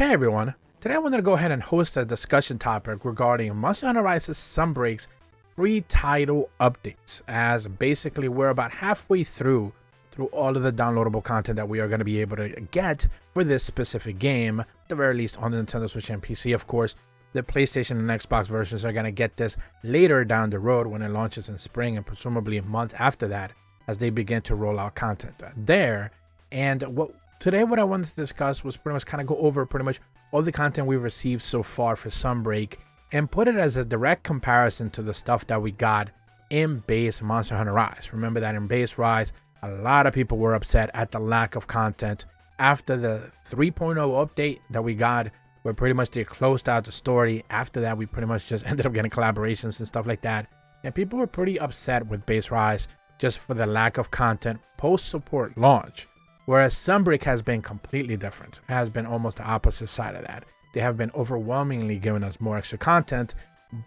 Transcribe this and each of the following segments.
Hey everyone, today I wanted to go ahead and host a discussion topic regarding Hunter Rise Sunbreak's free title updates, as basically we're about halfway through all of the downloadable content that we are going to be able to get for this specific game, at the very least on the Nintendo Switch and PC. Of course, the PlayStation and Xbox versions are going to get this later down the road when it launches in spring and presumably months after that as they begin to roll out content there. And today what I wanted to discuss was pretty much kind of go over pretty much all the content we've received so far for Sunbreak and put it as a direct comparison to the stuff that we got in base Monster Hunter Rise. Remember that in base Rise, a lot of people were upset at the lack of content after the 3.0 update that we got, where pretty much they closed out the story. After that, we pretty much just ended up getting collaborations and stuff like that. And people were pretty upset with base Rise just for the lack of content post-support launch. Whereas Sunbreak has been completely different. It has been almost the opposite side of that. They have been overwhelmingly giving us more extra content,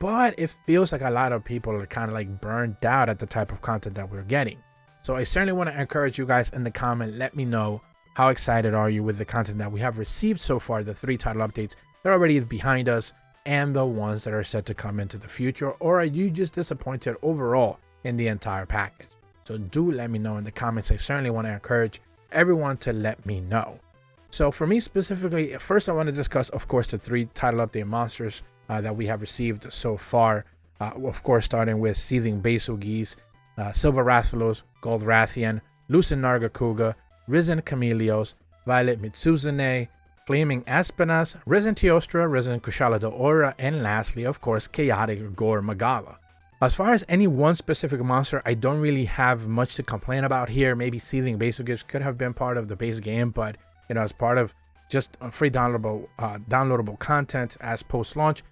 but it feels like a lot of people are kind of like burned out at the type of content that we're getting. So I certainly want to encourage you guys in the comment. Let me know, how excited are you with the content that we have received so far, the 3 title updates that are already behind us and the ones that are set to come into the future, or are you just disappointed overall in the entire package? So do let me know in the comments. I certainly want to encourage everyone to let me know. So for me specifically, first I want to discuss, of course, the 3 title update monsters that we have received so far. Of course, starting with Seething Bazelgeuse, Silver Rathalos, Gold Rathian, Lucent Nargacuga, Risen Chameleos, Violet Mitsuzune, Flaming Espinas, Risen Teostra, Risen Kushala Aura, and lastly, of course, Chaotic Gore Magala. As far as any one specific monster, I don't really have much to complain about here. Maybe Seething Bazelgeuse could have been part of the base game, but as part of just free downloadable content as post-launch,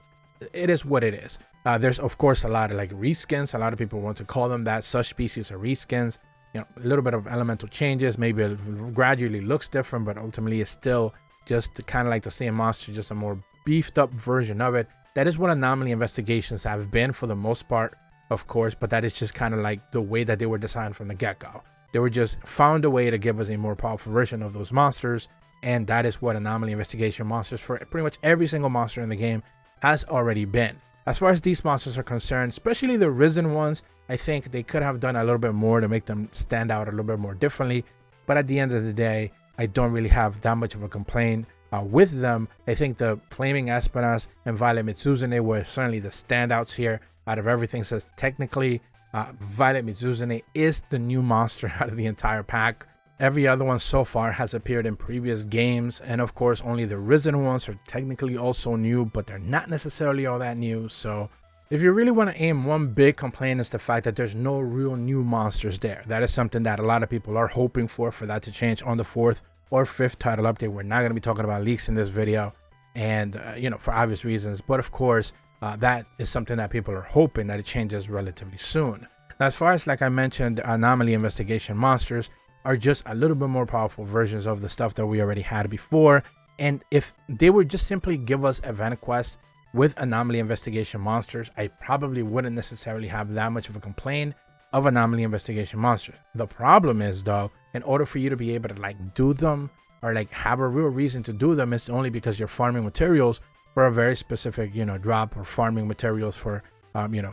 it is what it is. There's of course a lot of like reskins. A lot of people want to call them that. Such species are reskins. A little bit of elemental changes. Maybe it gradually looks different, but ultimately it's still just kind of like the same monster, just a more beefed up version of it. That is what anomaly investigations have been for the most part, of course, but that is just kind of like the way that they were designed from the get-go. They were just found a way to give us a more powerful version of those monsters, and that is what anomaly investigation monsters for pretty much every single monster in the game has already been. As far as these monsters are concerned, especially the risen ones, I think they could have done a little bit more to make them stand out a little bit more differently, but at the end of the day, I don't really have that much of a complaint with them. I think the Flaming Espinas and Violet Mitsuzune were certainly the standouts here out of everything. Says technically Violet Mitsuzune is the new monster out of the entire pack. Every other one so far has appeared in previous games, and of course only the risen ones are technically also new, but they're not necessarily all that new. So if you really want to aim, one big complaint is the fact that there's no real new monsters there. That is something that a lot of people are hoping for that to change on the 4th or 5th title update. We're not going to be talking about leaks in this video, and for obvious reasons, but of course that is something that people are hoping that it changes relatively soon. Now, as far as, like I mentioned, anomaly investigation monsters are just a little bit more powerful versions of the stuff that we already had before, and if they would just simply give us event quests with anomaly investigation monsters, I probably wouldn't necessarily have that much of a complaint of anomaly investigation monsters. The problem is, though, in order for you to be able to like do them or like have a real reason to do them, it's only because you're farming materials for a very specific drop, or farming materials for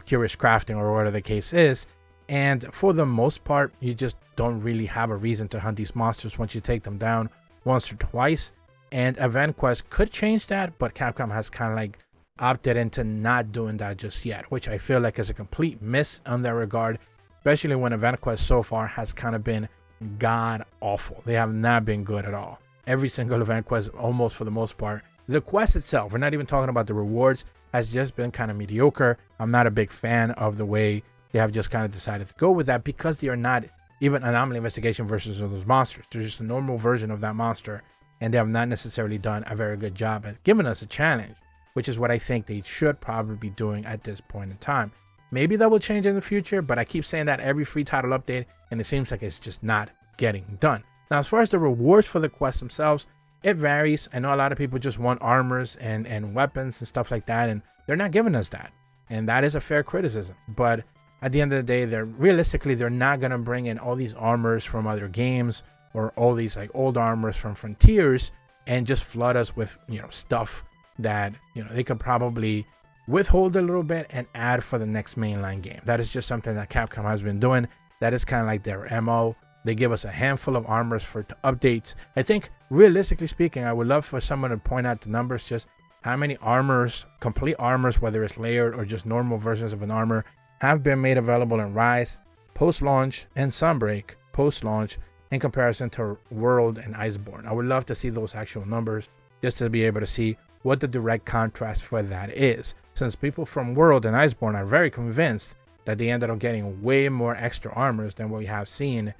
curious crafting or whatever the case is. And for the most part, you just don't really have a reason to hunt these monsters once you take them down once or twice. And event quests could change that, but Capcom has kind of like opted into not doing that just yet, which I feel like is a complete miss on that regard, especially when event quest so far has kind of been god awful. They have not been good at all. Every single event quest, almost for the most part, the quest itself, we're not even talking about the rewards, has just been kind of mediocre. I'm not a big fan of the way they have just kind of decided to go with that, because they are not even anomaly investigation versions of those monsters. They're just a normal version of that monster, and they have not necessarily done a very good job at giving us a challenge, which is what I think they should probably be doing at this point in time. Maybe that will change in the future, but I keep saying that every free title update, and it seems like it's just not getting done. Now, as far as the rewards for the quests themselves, it varies. I know a lot of people just want armors and weapons and stuff like that, and they're not giving us that. And that is a fair criticism. But at the end of the day, they're not going to bring in all these armors from other games or all these like old armors from Frontiers and just flood us with, stuff that, they could probably withhold a little bit and add for the next mainline game. That is just something that Capcom has been doing. That is kind of like their MO. They give us a handful of armors for updates. I think, realistically speaking, I would love for someone to point out the numbers, just how many armors, complete armors, whether it's layered or just normal versions of an armor, have been made available in Rise post-launch and Sunbreak post-launch in comparison to World and Iceborne. I would love to see those actual numbers just to be able to see what the direct contrast for that is, since people from World and Iceborne are very convinced that they ended up getting way more extra armors than what we have seen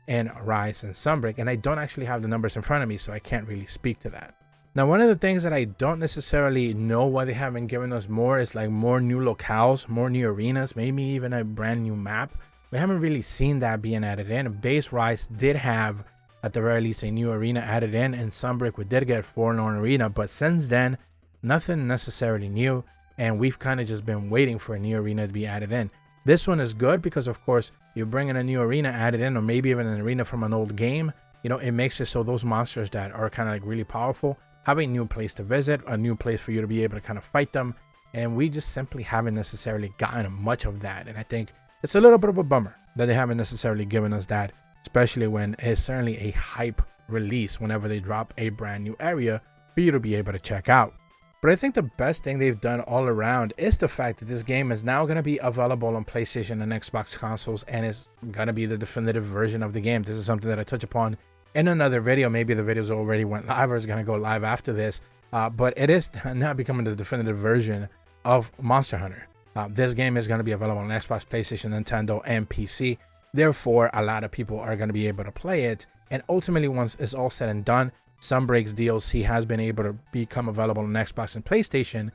in Rise and Sunbreak, and I don't actually have the numbers in front of me, so I can't really speak to that. Now, one of the things that I don't necessarily know why they haven't given us more is like more new locales, more new arenas, maybe even a brand new map. We haven't really seen that being added in. Base Rise did have, at the very least, a new arena added in Sunbreak we did get Forlorn Arena, but since then, nothing necessarily new, and we've kind of just been waiting for a new arena to be added in. This one is good because, of course, you bring in a new arena added in, or maybe even an arena from an old game. It makes it so those monsters that are kind of like really powerful have a new place to visit, a new place for you to be able to kind of fight them, and we just simply haven't necessarily gotten much of that. And I think it's a little bit of a bummer that they haven't necessarily given us that, especially when it's certainly a hype release whenever they drop a brand new area for you to be able to check out. But I think the best thing they've done all around is the fact that this game is now going to be available on PlayStation and Xbox consoles, and it's going to be the definitive version of the game. This is something that I touch upon in another video. Maybe the videos already went live or is going to go live after this, but it is now becoming the definitive version of Monster Hunter. This game is going to be available on Xbox, PlayStation, Nintendo, and PC. Therefore, a lot of people are going to be able to play it, and ultimately, once it's all said and done, Sunbreak's DLC has been able to become available on Xbox and PlayStation.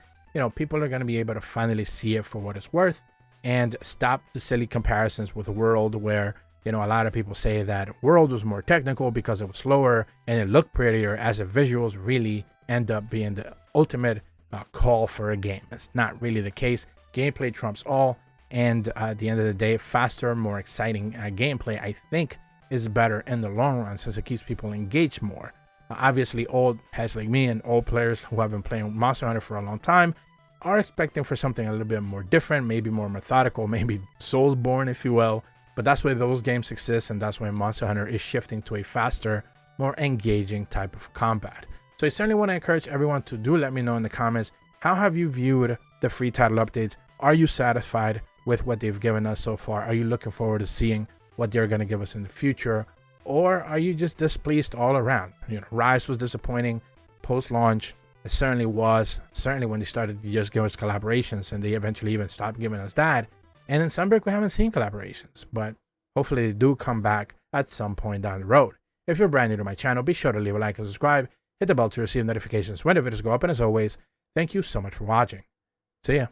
People are going to be able to finally see it for what it's worth and stop the silly comparisons with World, where a lot of people say that World was more technical because it was slower and it looked prettier, as the visuals really end up being the ultimate call for a game. It's not really the case. Gameplay trumps all, and at the end of the day, faster, more exciting gameplay, I think, is better in the long run, since it keeps people engaged more. Obviously, old heads like me and old players who have been playing Monster Hunter for a long time are expecting for something a little bit more different, maybe more methodical, maybe Soulsborne, if you will. But that's why those games exist, and that's why Monster Hunter is shifting to a faster, more engaging type of combat. So I certainly want to encourage everyone to do let me know in the comments, how have you viewed the free title updates? Are you satisfied with what they've given us so far? Are you looking forward to seeing what they're going to give us in the future? Or are you just displeased all around? Rise was disappointing post-launch. It certainly was. Certainly when they started to just give us collaborations, and they eventually even stopped giving us that. And in Sunbreak, we haven't seen collaborations, but hopefully they do come back at some point down the road. If you're brand new to my channel, be sure to leave a like and subscribe. Hit the bell to receive notifications when the videos go up. And as always, thank you so much for watching. See ya.